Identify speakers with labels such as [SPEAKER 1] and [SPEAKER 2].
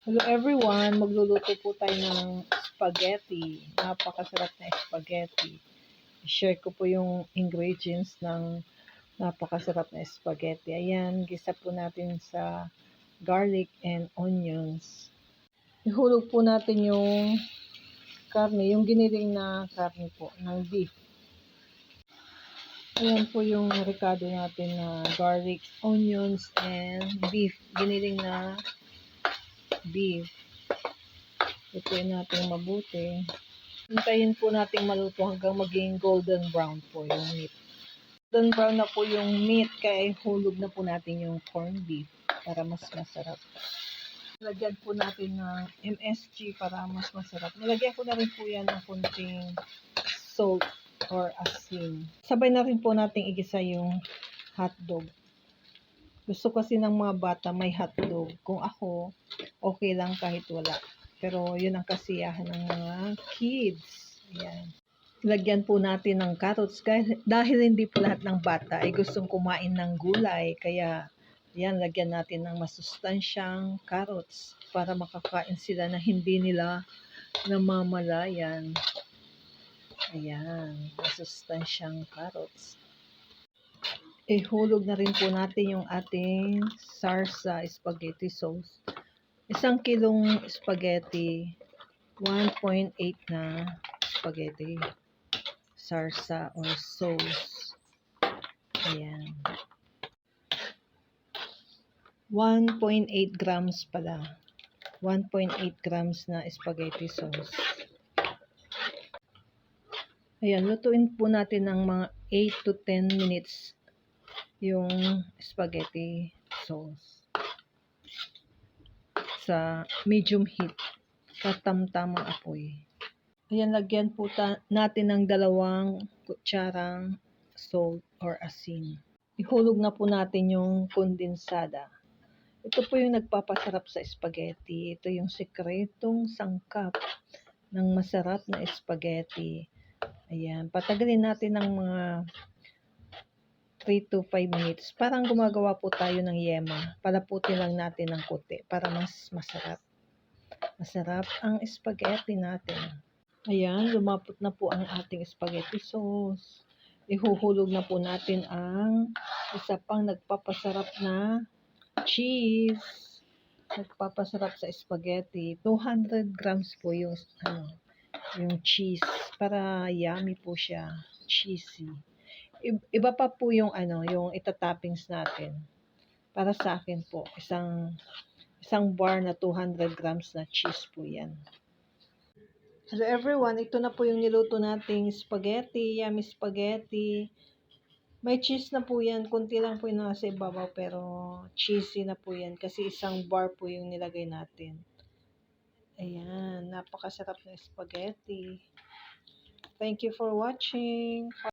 [SPEAKER 1] Hello everyone, magluluto po tayo ng spaghetti. Napakasarap na spaghetti. I-share ko po yung ingredients ng napakasarap na spaghetti. Ayan, gisa po natin sa garlic and onions. Ihulog po natin yung karne, yung giniling na karne po, ng beef. Ayan po yung ricado natin na garlic, onions, and beef. Giniling na beef. Lutuin natin mabuti. Hintayin po natin maluto hanggang maging golden brown po yung meat. Golden brown na po yung meat, kaya hulog na po natin yung corned beef para mas masarap. Lagyan po natin ng MSG para mas masarap. Nilagyan ko na rin po yan ng kunting salt or asin. Sabay na rin po natin igisa yung hotdog. Gusto kasi ng mga bata may hotdog. Kung ako, okay lang kahit wala. Pero yun ang kasiyahan ng mga kids. Ayan. Lagyan po natin ng carrots. Dahil hindi po lahat ng bata ay gustong kumain ng gulay. Kaya yan, lagyan natin ng masustansyang carrots para makakain sila na hindi nila namamalayan. Ayan, masustansyang carrots. Ihulog na rin po natin yung ating sarsa spaghetti sauce. 1 kilong spaghetti, 1.8 na spaghetti sarsa or sauce. Ayan. 1.8 grams pala. 1.8 grams na spaghetti sauce. Ayan, lutuin po natin ng mga 8 to 10 minutes yung spaghetti sauce sa medium heat, katamtamang apoy. Ayan, lagyan po natin ng 2 kutsarang salt or asin. Ihulog na po natin yung kondensada. Ito po yung nagpapasarap sa spaghetti. Ito yung sekretong sangkap ng masarap na spaghetti. Ayan, patagalin natin ng mga 3 to 5 minutes. Parang gumagawa po tayo ng yema. Palaputin lang natin ng konti para mas masarap. Masarap ang spaghetti natin. Ayan, lumapot na po ang ating spaghetti sauce. Ihuhulog na po natin ang isa pang nagpapasarap na cheese. Nagpapasarap sa spaghetti. 200 grams po yung cheese para yummy po siya. Cheesy. Iba pa po yung yung itatoppings natin. Para sa akin po, isang bar na 200 grams na cheese po yan. Hello everyone, ito na po yung niluto nating spaghetti, yummy spaghetti. May cheese na po yan, kunti lang po yung nasa ibabaw pero cheesy na po yan kasi isang bar po yung nilagay natin. Ayan, napakasarap na spaghetti. Thank you for watching.